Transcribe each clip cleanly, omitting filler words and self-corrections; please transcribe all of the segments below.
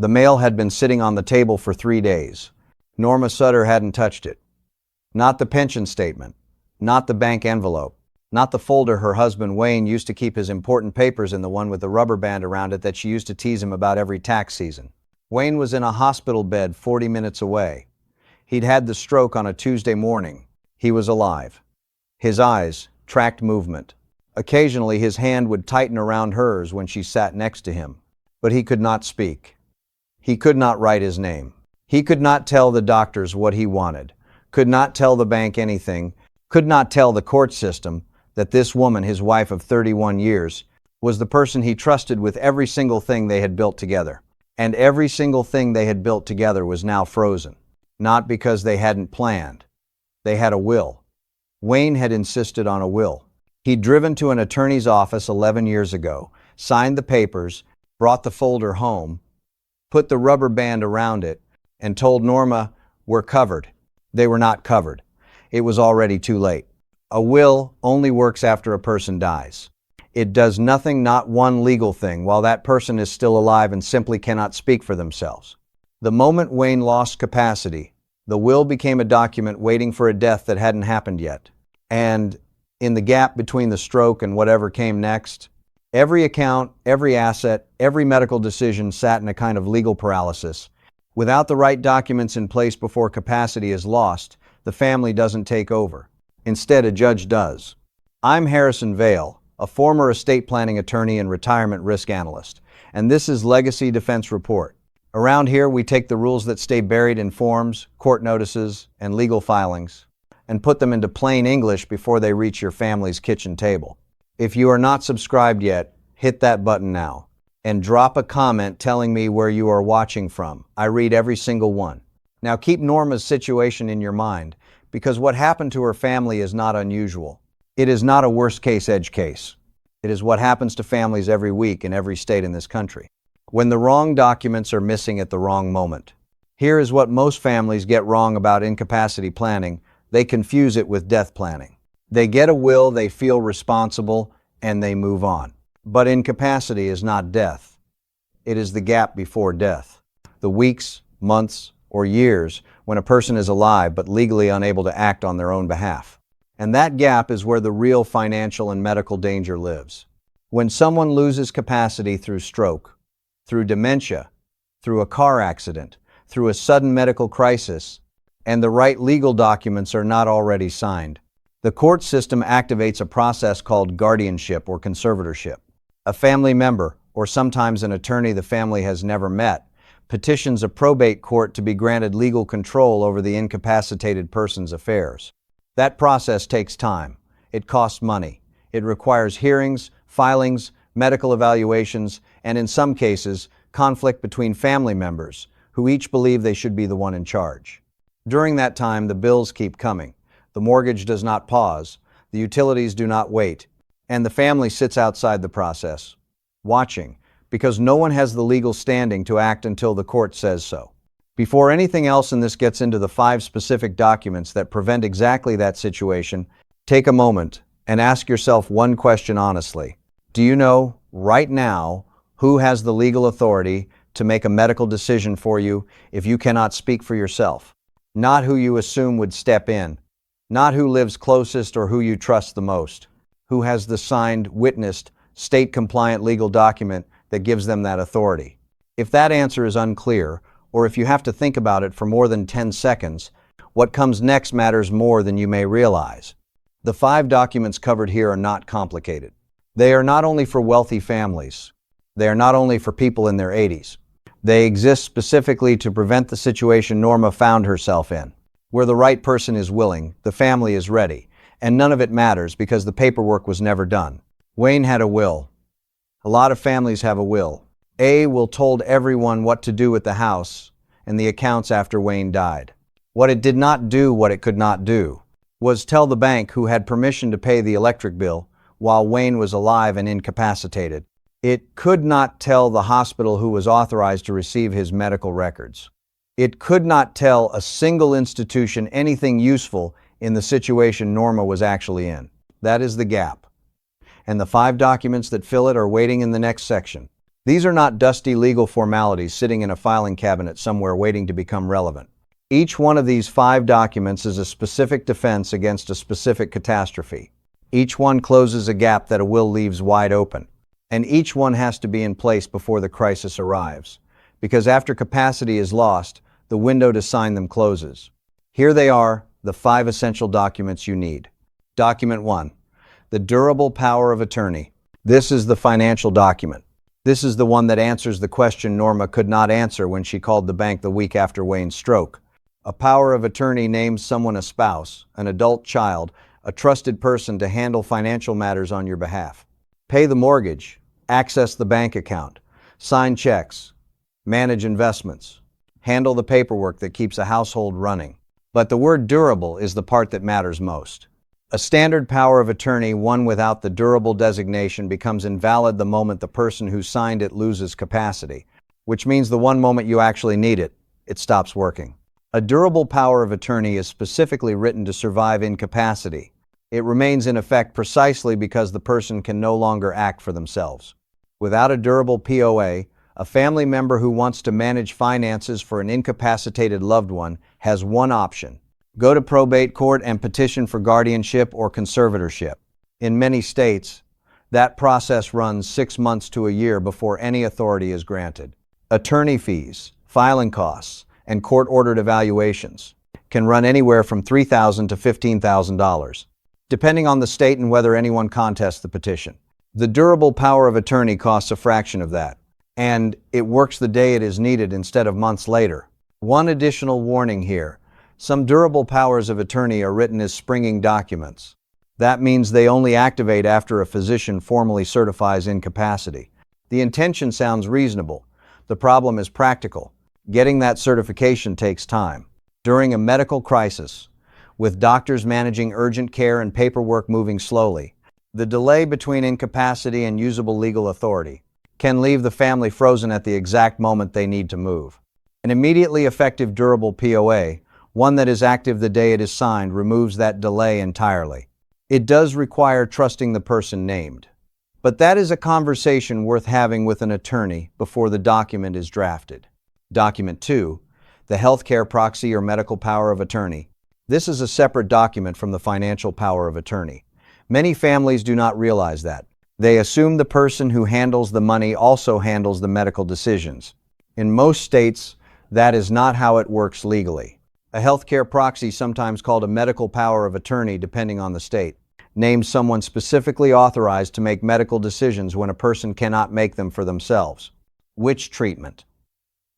The mail had been sitting on the table for 3 days. Norma Sutter hadn't touched it. Not the pension statement, not the bank envelope, not the folder her husband Wayne used to keep his important papers in, the one with the rubber band around it that she used to tease him about every tax season. Wayne was in a hospital bed 40 minutes away. He'd had the stroke on a Tuesday morning. He was alive. His eyes tracked movement. Occasionally his hand would tighten around hers when she sat next to him. But he could not speak. He could not write his name. He could not tell the doctors what he wanted, could not tell the bank anything, could not tell the court system that this woman, his wife of 31 years, was the person he trusted with every single thing they had built together. And every single thing they had built together was now frozen. Not because they hadn't planned. They had a will. Wayne had insisted on a will. He'd driven to an attorney's office 11 years ago, signed the papers, brought the folder home, put the rubber band around it, and told Norma, "We're covered." They were not covered. It was already too late. A will only works after a person dies. It does nothing, not one legal thing, while that person is still alive and simply cannot speak for themselves. The moment Wayne lost capacity, the will became a document waiting for a death that hadn't happened yet. And in the gap between the stroke and whatever came next, every account, every asset, every medical decision sat in a kind of legal paralysis. Without the right documents in place before capacity is lost, the family doesn't take over. Instead, a judge does. I'm Harrison Vale, a former estate planning attorney and retirement risk analyst, and this is Legacy Defense Report. Around here, we take the rules that stay buried in forms, court notices, and legal filings, and put them into plain English before they reach your family's kitchen table. If you are not subscribed yet, hit that button now, and drop a comment telling me where you are watching from. I read every single one. Now keep Norma's situation in your mind, because what happened to her family is not unusual. It is not a worst-case edge case. It is what happens to families every week in every state in this country, when the wrong documents are missing at the wrong moment. Here is what most families get wrong about incapacity planning. They confuse it with death planning. They get a will, they feel responsible, and they move on. But incapacity is not death. It is the gap before death. The weeks, months, or years when a person is alive but legally unable to act on their own behalf. And that gap is where the real financial and medical danger lives. When someone loses capacity through stroke, through dementia, through a car accident, through a sudden medical crisis, and the right legal documents are not already signed, the court system activates a process called guardianship or conservatorship. A family member, or sometimes an attorney the family has never met, petitions a probate court to be granted legal control over the incapacitated person's affairs. That process takes time. It costs money. It requires hearings, filings, medical evaluations, and in some cases, conflict between family members who each believe they should be the one in charge. During that time, the bills keep coming. The mortgage does not pause. The utilities do not wait. And the family sits outside the process, watching, because no one has the legal standing to act until the court says so. Before anything else in this gets into the 5 specific documents that prevent exactly that situation, take a moment and ask yourself one question honestly. Do you know, right now, who has the legal authority to make a medical decision for you if you cannot speak for yourself? Not who you assume would step in, not who lives closest or who you trust the most. Who has the signed, witnessed, state-compliant legal document that gives them that authority? If that answer is unclear, or if you have to think about it for more than 10 seconds, what comes next matters more than you may realize. The 5 documents covered here are not complicated. They are not only for wealthy families. They are not only for people in their 80s. They exist specifically to prevent the situation Norma found herself in, where the right person is willing, the family is ready, and none of it matters because the paperwork was never done. Wayne had a will. A lot of families have a will. A will told everyone what to do with the house and the accounts after Wayne died. What it did not do, what it could not do, was tell the bank who had permission to pay the electric bill while Wayne was alive and incapacitated. It could not tell the hospital who was authorized to receive his medical records. It could not tell a single institution anything useful in the situation Norma was actually in. That is the gap. And the 5 documents that fill it are waiting in the next section. These are not dusty legal formalities sitting in a filing cabinet somewhere waiting to become relevant. Each one of these 5 documents is a specific defense against a specific catastrophe. Each one closes a gap that a will leaves wide open. And each one has to be in place before the crisis arrives. Because after capacity is lost, the window to sign them closes. Here they are, the 5 essential documents you need. Document 1. The durable power of attorney. This is the financial document. This is the one that answers the question Norma could not answer when she called the bank the week after Wayne's stroke. A power of attorney names someone a spouse, an adult child, a trusted person to handle financial matters on your behalf. Pay the mortgage, access the bank account, sign checks, manage investments, handle the paperwork that keeps a household running. But the word durable is the part that matters most. A standard power of attorney, one without the durable designation, becomes invalid the moment the person who signed it loses capacity, which means the one moment you actually need it, it stops working. A durable power of attorney is specifically written to survive incapacity. It remains in effect precisely because the person can no longer act for themselves. Without a durable POA, a family member who wants to manage finances for an incapacitated loved one has one option: go to probate court and petition for guardianship or conservatorship. In many states, that process runs 6 months to a year before any authority is granted. Attorney fees, filing costs, and court-ordered evaluations can run anywhere from $3,000 to $15,000, depending on the state and whether anyone contests the petition. The durable power of attorney costs a fraction of that, and it works the day it is needed instead of months later. One additional warning here: some durable powers of attorney are written as springing documents. That means they only activate after a physician formally certifies incapacity. The intention sounds reasonable. The problem is practical. Getting that certification takes time. During a medical crisis, with doctors managing urgent care and paperwork moving slowly, the delay between incapacity and usable legal authority can leave the family frozen at the exact moment they need to move. An immediately effective durable POA, one that is active the day it is signed, removes that delay entirely. It does require trusting the person named, but that is a conversation worth having with an attorney before the document is drafted. Document 2, the healthcare proxy or medical power of attorney. This is a separate document from the financial power of attorney. Many families do not realize that. They assume the person who handles the money also handles the medical decisions. In most states, that is not how it works legally. A healthcare proxy, sometimes called a medical power of attorney depending on the state, names someone specifically authorized to make medical decisions when a person cannot make them for themselves. Which treatment?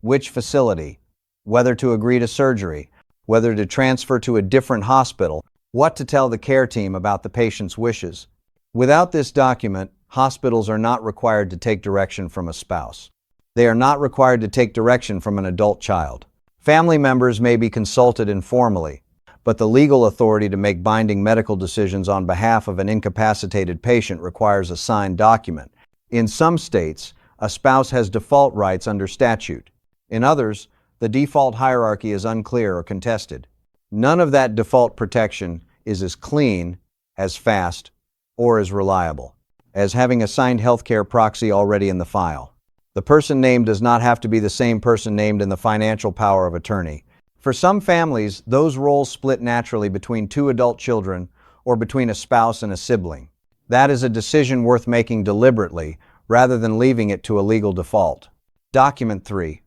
Which facility? Whether to agree to surgery? Whether to transfer to a different hospital? What to tell the care team about the patient's wishes? Without this document, hospitals are not required to take direction from a spouse. They are not required to take direction from an adult child. Family members may be consulted informally, but the legal authority to make binding medical decisions on behalf of an incapacitated patient requires a signed document. In some states, a spouse has default rights under statute. In others, the default hierarchy is unclear or contested. None of that default protection is as clean, as fast, or as reliable as having a signed healthcare proxy already in the file. The person named does not have to be the same person named in the financial power of attorney. For some families, those roles split naturally between 2 adult children or between a spouse and a sibling. That is a decision worth making deliberately rather than leaving it to a legal default. Document 3.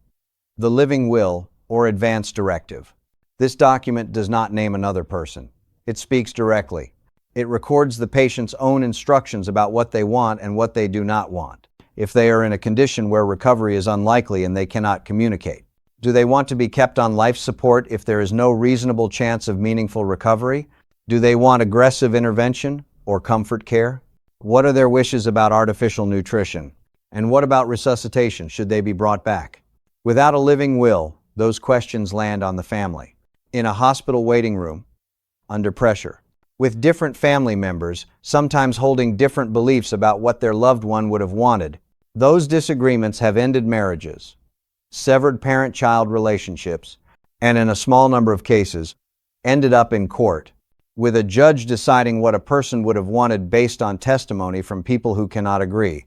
The living will or advance directive. This document does not name another person. It speaks directly. It records the patient's own instructions about what they want and what they do not want. If they are in a condition where recovery is unlikely and they cannot communicate. Do they want to be kept on life support if there is no reasonable chance of meaningful recovery? Do they want aggressive intervention or comfort care? What are their wishes about artificial nutrition? And what about resuscitation? Should they be brought back? Without a living will, those questions land on the family. In a hospital waiting room, under pressure, with different family members, sometimes holding different beliefs about what their loved one would have wanted, those disagreements have ended marriages, severed parent-child relationships, and in a small number of cases, ended up in court, with a judge deciding what a person would have wanted based on testimony from people who cannot agree.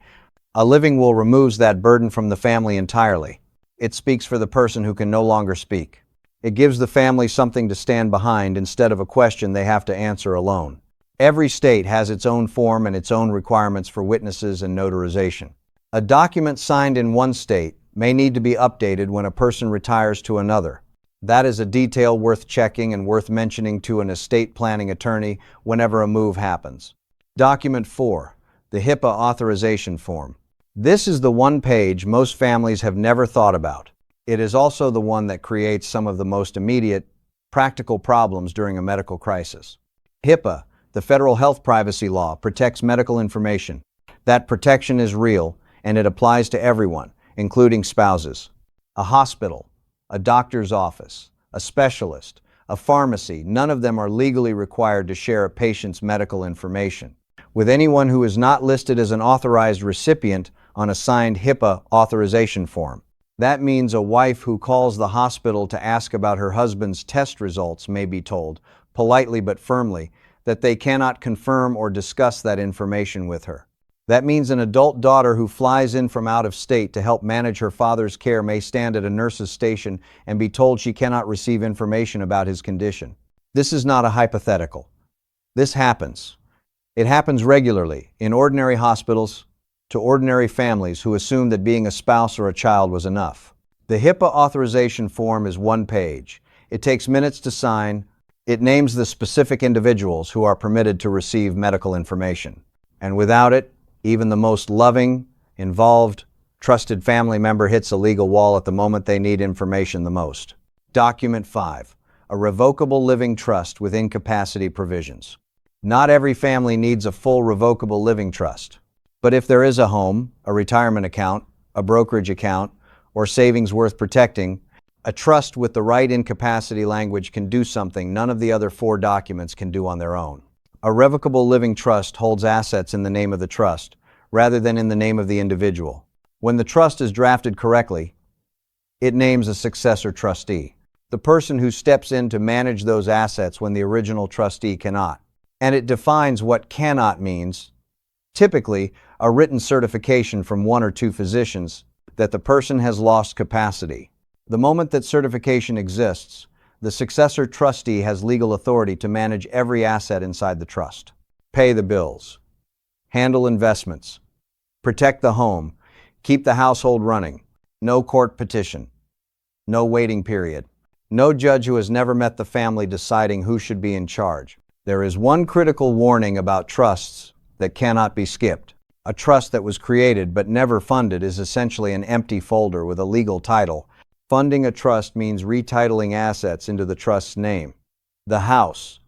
A living will removes that burden from the family entirely. It speaks for the person who can no longer speak. It gives the family something to stand behind instead of a question they have to answer alone. Every state has its own form and its own requirements for witnesses and notarization. A document signed in one state may need to be updated when a person retires to another. That is a detail worth checking and worth mentioning to an estate planning attorney whenever a move happens. Document 4. The HIPAA authorization form. This is the one page most families have never thought about. It is also the one that creates some of the most immediate, practical problems during a medical crisis. HIPAA, the federal health privacy law, protects medical information. That protection is real, and it applies to everyone, including spouses. A hospital, a doctor's office, a specialist, a pharmacy, none of them are legally required to share a patient's medical information with anyone who is not listed as an authorized recipient on a signed HIPAA authorization form. That means a wife who calls the hospital to ask about her husband's test results may be told, politely but firmly, that they cannot confirm or discuss that information with her. That means an adult daughter who flies in from out of state to help manage her father's care may stand at a nurse's station and be told she cannot receive information about his condition. This is not a hypothetical. This happens. It happens regularly in ordinary hospitals to ordinary families who assumed that being a spouse or a child was enough. The HIPAA authorization form is one page. It takes minutes to sign. It names the specific individuals who are permitted to receive medical information. And without it, even the most loving, involved, trusted family member hits a legal wall at the moment they need information the most. Document 5. A revocable living trust with incapacity provisions. Not every family needs a full revocable living trust. But if there is a home, a retirement account, a brokerage account, or savings worth protecting, a trust with the right incapacity language can do something none of the other 4 documents can do on their own. A revocable living trust holds assets in the name of the trust, rather than in the name of the individual. When the trust is drafted correctly, it names a successor trustee, the person who steps in to manage those assets when the original trustee cannot. And it defines what cannot means, typically a written certification from 1 or 2 physicians that the person has lost capacity. The moment that certification exists, the successor trustee has legal authority to manage every asset inside the trust. Pay the bills, handle investments, protect the home, keep the household running, no court petition, no waiting period, no judge who has never met the family deciding who should be in charge. There is one critical warning about trusts that cannot be skipped. A trust that was created but never funded is essentially an empty folder with a legal title. Funding a trust means retitling assets into the trust's name. The house,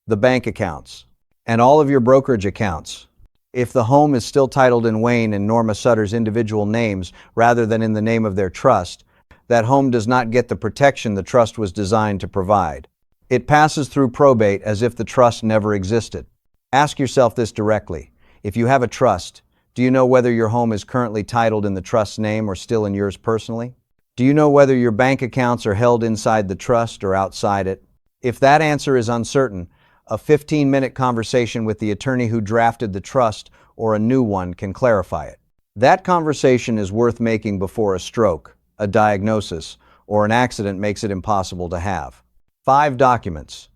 the bank accounts, and all of your brokerage accounts. If the home is still titled in Wayne and Norma Sutter's individual names rather than in the name of their trust, that home does not get the protection the trust was designed to provide. It passes through probate as if the trust never existed. Ask yourself this directly. If you have a trust, do you know whether your home is currently titled in the trust's name or still in yours personally? Do you know whether your bank accounts are held inside the trust or outside it? If that answer is uncertain, a 15-minute conversation with the attorney who drafted the trust or a new one can clarify it. That conversation is worth making before a stroke, a diagnosis, or an accident makes it impossible to have. 5 documents,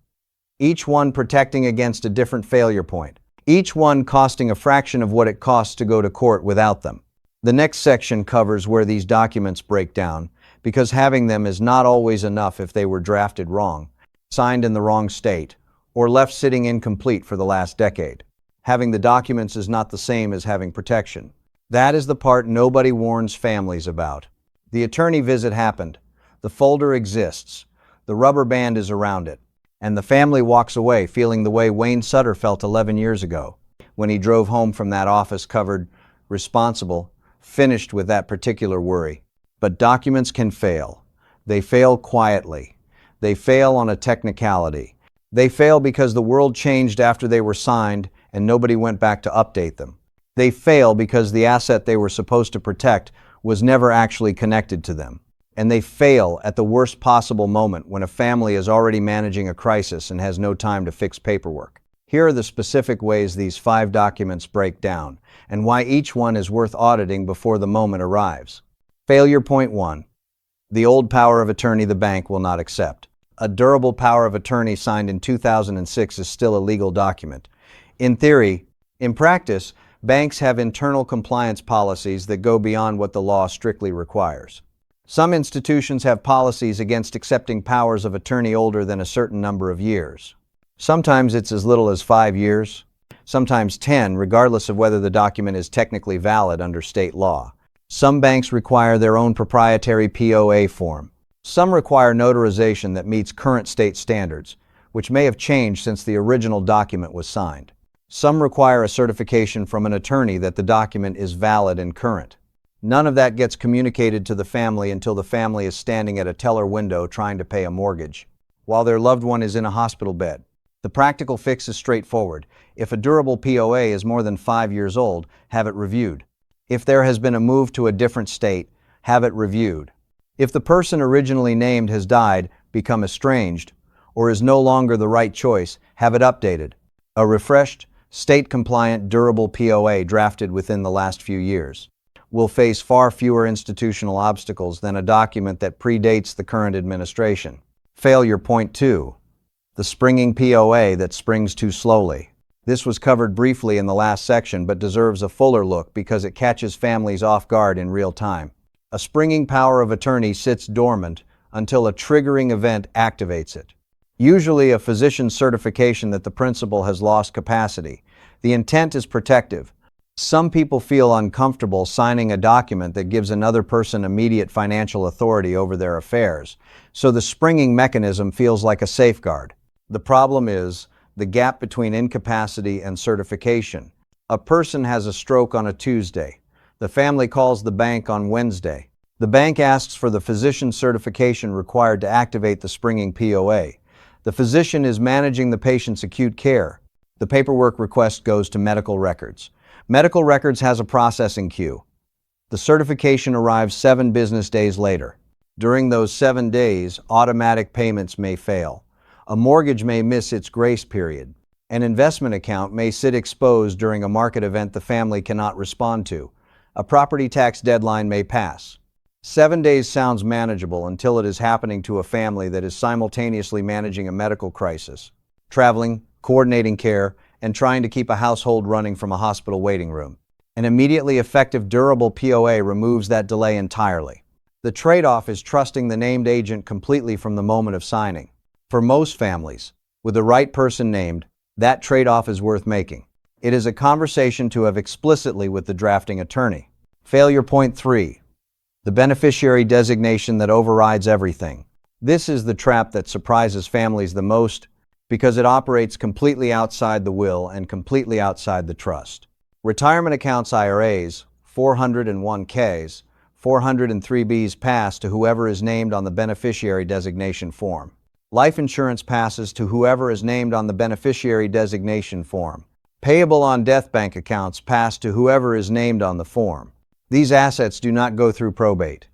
each one protecting against a different failure point, each one costing a fraction of what it costs to go to court without them. The next section covers where these documents break down, because having them is not always enough if they were drafted wrong, signed in the wrong state, or left sitting incomplete for the last decade. Having the documents is not the same as having protection. That is the part nobody warns families about. The attorney visit happened. The folder exists. The rubber band is around it. And the family walks away feeling the way Wayne Sutter felt 11 years ago when he drove home from that office covered, responsible, finished with that particular worry. But documents can fail. They fail quietly. They fail on a technicality. They fail because the world changed after they were signed and nobody went back to update them. They fail because the asset they were supposed to protect was never actually connected to them. And they fail at the worst possible moment when a family is already managing a crisis and has no time to fix paperwork. Here are the specific ways these 5 documents break down, and why each one is worth auditing before the moment arrives. Failure point 1. The old power of attorney the bank will not accept. A durable power of attorney signed in 2006 is still a legal document. In theory, in practice, banks have internal compliance policies that go beyond what the law strictly requires. Some institutions have policies against accepting powers of attorney older than a certain number of years. Sometimes it's as little as 5 years, sometimes 10, regardless of whether the document is technically valid under state law. Some banks require their own proprietary POA form. Some require notarization that meets current state standards, which may have changed since the original document was signed. Some require a certification from an attorney that the document is valid and current. None of that gets communicated to the family until the family is standing at a teller window trying to pay a mortgage, while their loved one is in a hospital bed. The practical fix is straightforward. If a durable POA is more than 5 years old, have it reviewed. If there has been a move to a different state, have it reviewed. If the person originally named has died, become estranged, or is no longer the right choice, have it updated. A refreshed, state-compliant, durable POA drafted within the last few years will face far fewer institutional obstacles than a document that predates the current administration. Failure point 2. The springing POA that springs too slowly. This was covered briefly in the last section but deserves a fuller look because it catches families off guard in real time. A springing power of attorney sits dormant until a triggering event activates it. Usually a physician's certification that the principal has lost capacity. The intent is protective. Some people feel uncomfortable signing a document that gives another person immediate financial authority over their affairs, so the springing mechanism feels like a safeguard. The problem is the gap between incapacity and certification. A person has a stroke on a Tuesday. The family calls the bank on Wednesday. The bank asks for the physician's certification required to activate the springing POA. The physician is managing the patient's acute care. The paperwork request goes to medical records. Medical records has a processing queue. The certification arrives 7 business days later. During those 7 days, automatic payments may fail. A mortgage may miss its grace period. An investment account may sit exposed during a market event the family cannot respond to. A property tax deadline may pass. 7 days sounds manageable until it is happening to a family that is simultaneously managing a medical crisis, traveling, coordinating care, and trying to keep a household running from a hospital waiting room. An immediately effective durable POA removes that delay entirely. The trade-off is trusting the named agent completely from the moment of signing. For most families, with the right person named, that trade-off is worth making. It is a conversation to have explicitly with the drafting attorney. Failure point 3. The beneficiary designation that overrides everything. This is the trap that surprises families the most because it operates completely outside the will and completely outside the trust. Retirement accounts IRAs, 401ks, 403bs pass to whoever is named on the beneficiary designation form. Life insurance passes to whoever is named on the beneficiary designation form. Payable on death bank accounts pass to whoever is named on the form. These assets do not go through probate.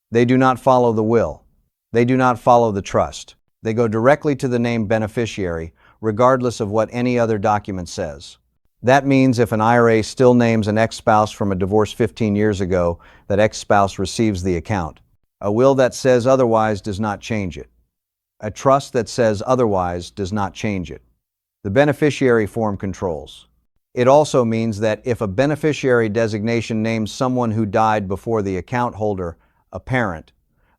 They do not follow the will. They do not follow the trust. They go directly to the named beneficiary, regardless of what any other document says. That means if an IRA still names an ex-spouse from a divorce 15 years ago, that ex-spouse receives the account. A will that says otherwise does not change it. A trust that says otherwise does not change it. The beneficiary form controls. It also means that if a beneficiary designation names someone who died before the account holder, a parent,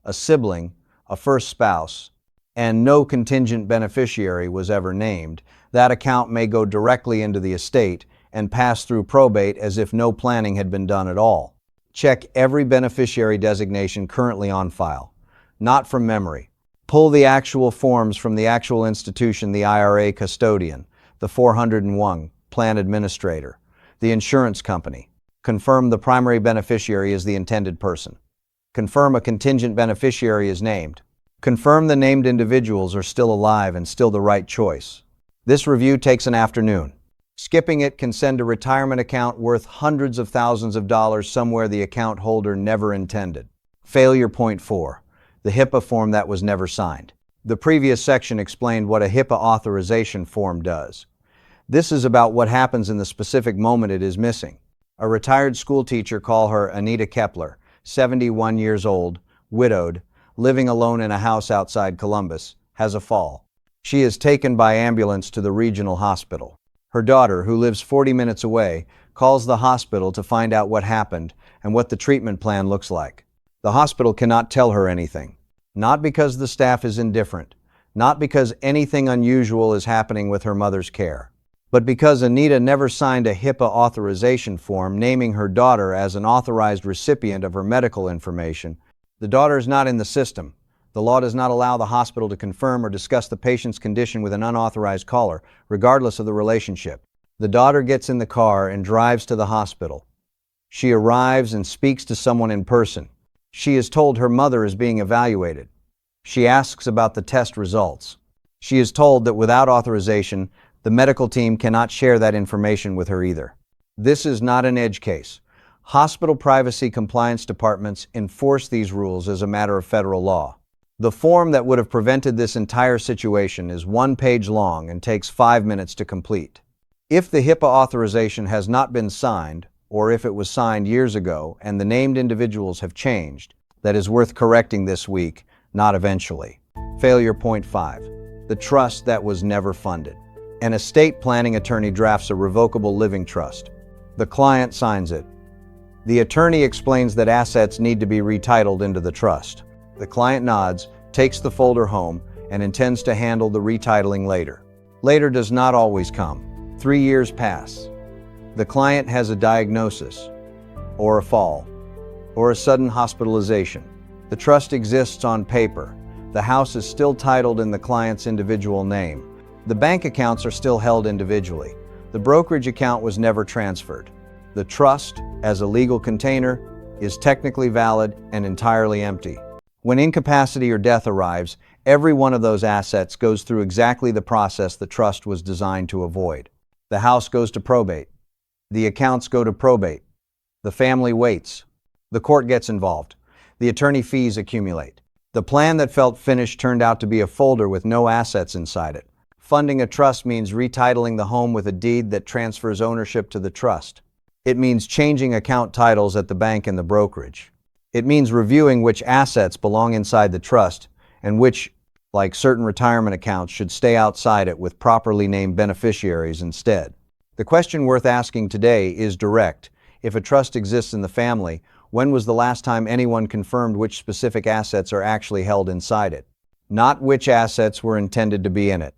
a sibling, a first spouse, and no contingent beneficiary was ever named, that account may go directly into the estate and pass through probate as if no planning had been done at all. Check every beneficiary designation currently on file, not from memory. Pull the actual forms from the actual institution, the IRA custodian, the 401 plan administrator, the insurance company. Confirm the primary beneficiary is the intended person. Confirm a contingent beneficiary is named. Confirm the named individuals are still alive and still the right choice. This review takes an afternoon. Skipping it can send a retirement account worth hundreds of thousands of dollars somewhere the account holder never intended. Failure point 4. The HIPAA form that was never signed. The previous section explained what a HIPAA authorization form does. This is about what happens in the specific moment it is missing. A retired school teacher, call her Anita Kepler, 71 years old, widowed, living alone in a house outside Columbus, has a fall. She is taken by ambulance to the regional hospital. Her daughter, who lives 40 minutes away, calls the hospital to find out what happened and what the treatment plan looks like. The hospital cannot tell her anything. Not because the staff is indifferent, not because anything unusual is happening with her mother's care, but because Anita never signed a HIPAA authorization form naming her daughter as an authorized recipient of her medical information. The daughter is not in the system. The law does not allow the hospital to confirm or discuss the patient's condition with an unauthorized caller, regardless of the relationship. The daughter gets in the car and drives to the hospital. She arrives and speaks to someone in person. She is told her mother is being evaluated. She asks about the test results. She is told that without authorization, the medical team cannot share that information with her either. This is not an edge case. Hospital privacy compliance departments enforce these rules as a matter of federal law. The form that would have prevented this entire situation is 1 page long and takes 5 minutes to complete. If the HIPAA authorization has not been signed, or if it was signed years ago and the named individuals have changed, that is worth correcting this week, not eventually. Failure point 5. The trust that was never funded. An estate planning attorney drafts a revocable living trust. The client signs it. The attorney explains that assets need to be retitled into the trust. The client nods, takes the folder home, and intends to handle the retitling later. Later does not always come. 3 years pass. The client has a diagnosis, or a fall, or a sudden hospitalization. The trust exists on paper. The house is still titled in the client's individual name. The bank accounts are still held individually. The brokerage account was never transferred. The trust, as a legal container, is technically valid and entirely empty. When incapacity or death arrives, every one of those assets goes through exactly the process the trust was designed to avoid. The house goes to probate. The accounts go to probate. The family waits. The court gets involved. The attorney fees accumulate. The plan that felt finished turned out to be a folder with no assets inside it. Funding a trust means retitling the home with a deed that transfers ownership to the trust. It means changing account titles at the bank and the brokerage. It means reviewing which assets belong inside the trust and which, like certain retirement accounts, should stay outside it with properly named beneficiaries instead. The question worth asking today is direct. If a trust exists in the family, when was the last time anyone confirmed which specific assets are actually held inside it? Not which assets were intended to be in it.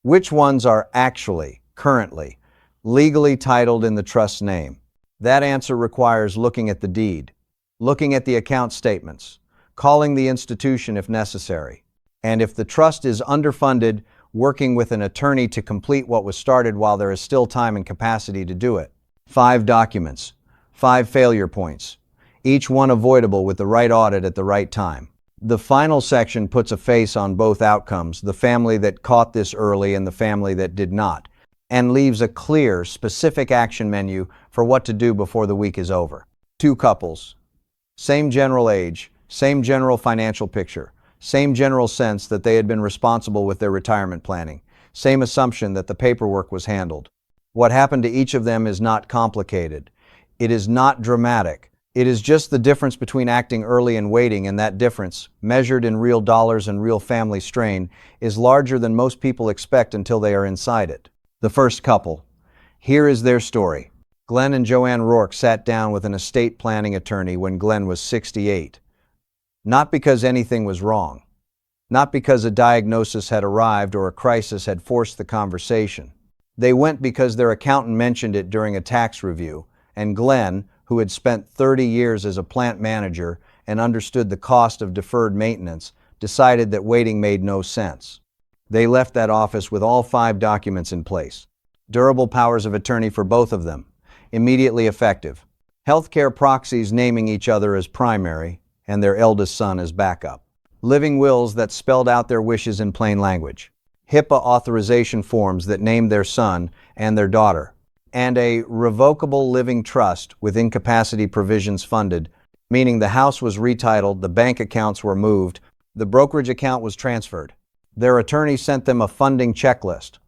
Which ones are actually, currently, legally titled in the trust's name? That answer requires looking at the deed, looking at the account statements, calling the institution if necessary, and if the trust is underfunded, working with an attorney to complete what was started while there is still time and capacity to do it. 5 documents, 5 failure points, each one avoidable with the right audit at the right time. The final section puts a face on both outcomes, the family that caught this early and the family that did not, and leaves a clear, specific action menu for what to do before the week is over. 2 couples. Same general age, same general financial picture, same general sense that they had been responsible with their retirement planning, same assumption that the paperwork was handled. What happened to each of them is not complicated. It is not dramatic. It is just the difference between acting early and waiting, and that difference, measured in real dollars and real family strain, is larger than most people expect until they are inside it. The first couple. Here is their story. Glenn and Joanne Rourke sat down with an estate planning attorney when Glenn was 68. Not because anything was wrong. Not because a diagnosis had arrived or a crisis had forced the conversation. They went because their accountant mentioned it during a tax review, and Glenn, who had spent 30 years as a plant manager and understood the cost of deferred maintenance, decided that waiting made no sense. They left that office with all 5 documents in place. Durable powers of attorney for both of them. Immediately effective. Healthcare proxies naming each other as primary and their eldest son as backup. Living wills that spelled out their wishes in plain language. HIPAA authorization forms that named their son and their daughter. And a revocable living trust with incapacity provisions funded, meaning the house was retitled, the bank accounts were moved, the brokerage account was transferred. Their attorney sent them a funding checklist.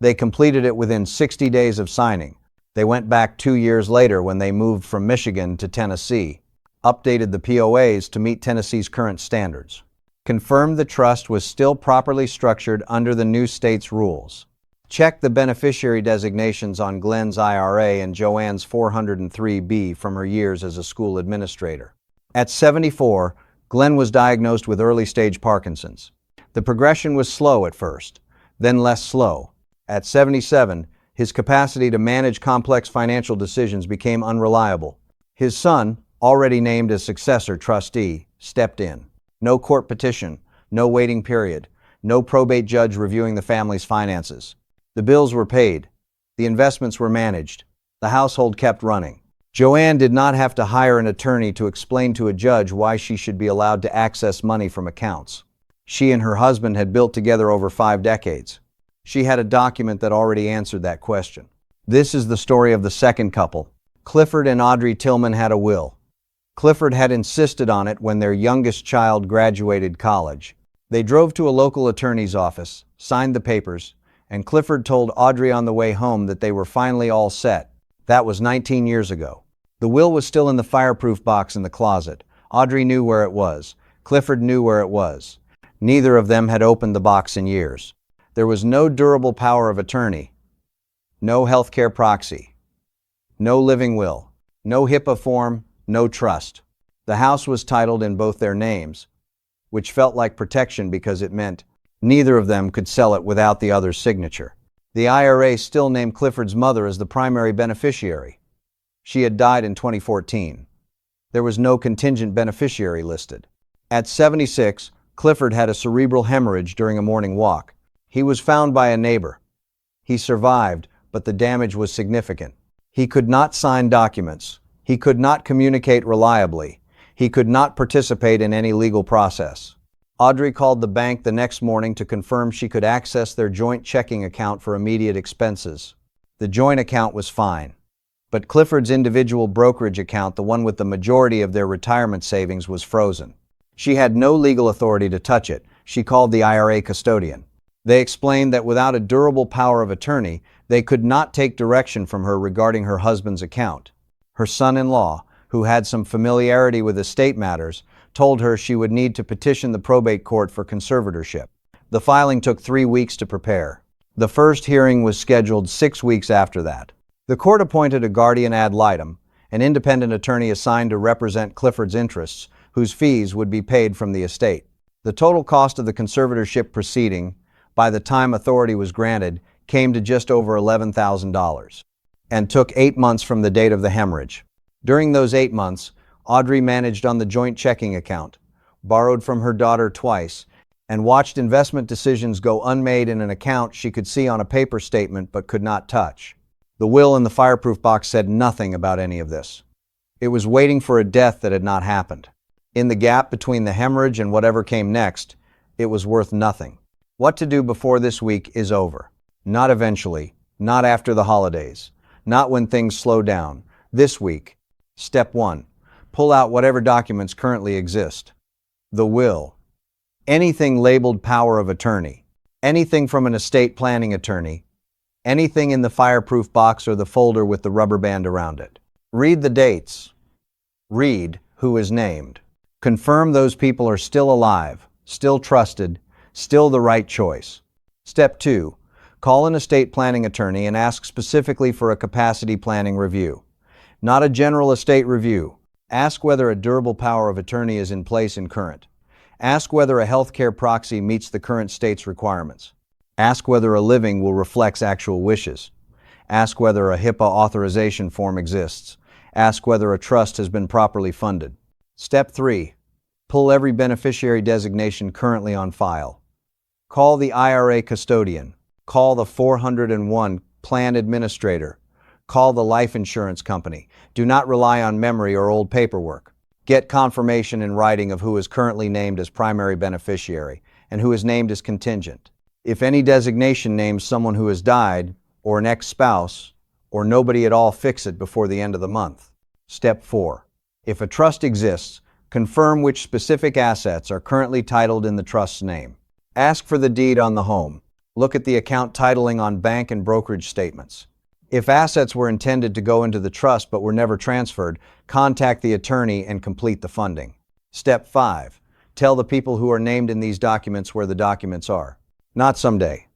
They completed it within 60 days of signing. They went back 2 years later when they moved from Michigan to Tennessee, updated the POAs to meet Tennessee's current standards, confirmed the trust was still properly structured under the new state's rules. Check the beneficiary designations on Glenn's IRA and Joanne's 403B from her years as a school administrator. At 74, Glenn was diagnosed with early-stage Parkinson's. The progression was slow at first, then less slow. At 77, his capacity to manage complex financial decisions became unreliable. His son, already named as successor trustee, stepped in. No court petition, no waiting period, no probate judge reviewing the family's finances. The bills were paid. The investments were managed. The household kept running. Joanne did not have to hire an attorney to explain to a judge why she should be allowed to access money from accounts. She and her husband had built together over 5 decades. She had a document that already answered that question. This is the story of the second couple. Clifford and Audrey Tillman had a will. Clifford had insisted on it when their youngest child graduated college. They drove to a local attorney's office, signed the papers, and Clifford told Audrey on the way home that they were finally all set. That was 19 years ago. The will was still in the fireproof box in the closet. Audrey knew where it was. Clifford knew where it was. Neither of them had opened the box in years. There was no durable power of attorney, no healthcare proxy, no living will, no HIPAA form, no trust. The house was titled in both their names, which felt like protection because it meant neither of them could sell it without the other's signature. The IRA still named Clifford's mother as the primary beneficiary. She had died in 2014. There was no contingent beneficiary listed. At 76, Clifford had a cerebral hemorrhage during a morning walk. He was found by a neighbor. He survived, but the damage was significant. He could not sign documents. He could not communicate reliably. He could not participate in any legal process. Audrey called the bank the next morning to confirm she could access their joint checking account for immediate expenses. The joint account was fine, but Clifford's individual brokerage account, the one with the majority of their retirement savings, was frozen. She had no legal authority to touch it. She called the IRA custodian. They explained that without a durable power of attorney, they could not take direction from her regarding her husband's account. Her son-in-law, who had some familiarity with estate matters, told her she would need to petition the probate court for conservatorship. The filing took 3 weeks to prepare. The first hearing was scheduled 6 weeks after that. The court appointed a guardian ad litem, an independent attorney assigned to represent Clifford's interests, whose fees would be paid from the estate. The total cost of the conservatorship proceeding, by the time authority was granted, came to just over $11,000 and took 8 months from the date of the hemorrhage. During those 8 months, Audrey managed on the joint checking account, borrowed from her daughter twice, and watched investment decisions go unmade in an account she could see on a paper statement but could not touch. The will in the fireproof box said nothing about any of this. It was waiting for a death that had not happened. In the gap between the hemorrhage and whatever came next, it was worth nothing. What to do before this week is over. Not eventually, not after the holidays, not when things slow down. This week. Step 1. Pull out whatever documents currently exist. The will. Anything labeled power of attorney. Anything from an estate planning attorney. Anything in the fireproof box or the folder with the rubber band around it. Read the dates. Read who is named. Confirm those people are still alive, still trusted, still the right choice. Step 2. Call an estate planning attorney and ask specifically for a capacity planning review. Not a general estate review. Ask whether a durable power of attorney is in place and current. Ask whether a healthcare proxy meets the current state's requirements. Ask whether a living will reflect actual wishes. Ask whether a HIPAA authorization form exists. Ask whether a trust has been properly funded. Step 3. Pull every beneficiary designation currently on file. Call the IRA custodian. Call the 401 plan administrator. Call the life insurance company. Do not rely on memory or old paperwork. Get confirmation in writing of who is currently named as primary beneficiary and who is named as contingent. If any designation names someone who has died, or an ex-spouse, or nobody at all, fix it before the end of the month. Step 4. If a trust exists, confirm which specific assets are currently titled in the trust's name. Ask for the deed on the home. Look at the account titling on bank and brokerage statements. If assets were intended to go into the trust but were never transferred, contact the attorney and complete the funding. Step 5. Tell the people who are named in these documents where the documents are. Not someday.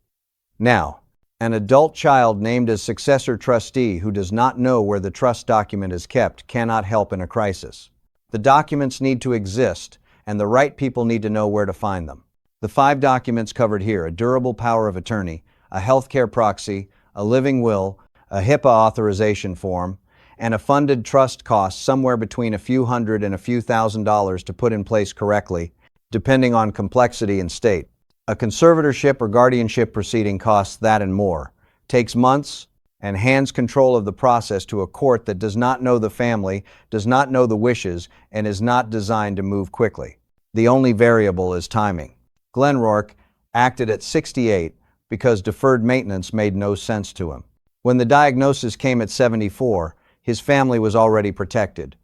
Now, an adult child named as successor trustee who does not know where the trust document is kept cannot help in a crisis. The documents need to exist, and the right people need to know where to find them. The 5 documents covered here: a durable power of attorney, a healthcare proxy, a living will, a HIPAA authorization form, and a funded trust cost somewhere between a few hundred and a few $1,000s to put in place correctly, depending on complexity and state. A conservatorship or guardianship proceeding costs that and more, takes months, and hands control of the process to a court that does not know the family, does not know the wishes, and is not designed to move quickly. The only variable is timing. Glenn Rourke acted at 68 because deferred maintenance made no sense to him. When the diagnosis came at 74, his family was already protected.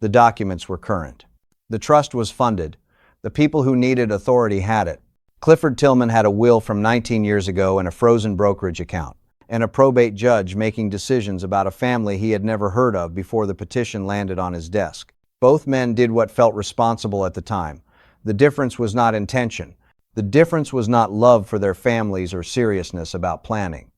The documents were current. The trust was funded. The people who needed authority had it. Clifford Tillman had a will from 19 years ago and a frozen brokerage account, and a probate judge making decisions about a family he had never heard of before the petition landed on his desk. Both men did what felt responsible at the time. The difference was not intention. The difference was not love for their families or seriousness about planning.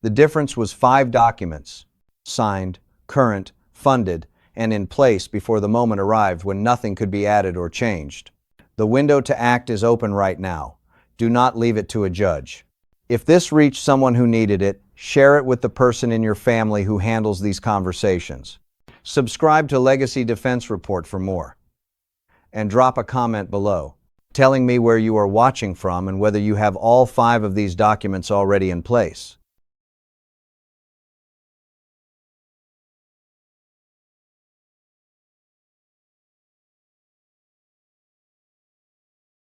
The difference was 5 documents, signed, current, funded, and in place before the moment arrived when nothing could be added or changed. The window to act is open right now. Do not leave it to a judge. If this reached someone who needed it, share it with the person in your family who handles these conversations. Subscribe to Legacy Defense Report for more. And drop a comment below, telling me where you are watching from and whether you have all 5 of these documents already in place.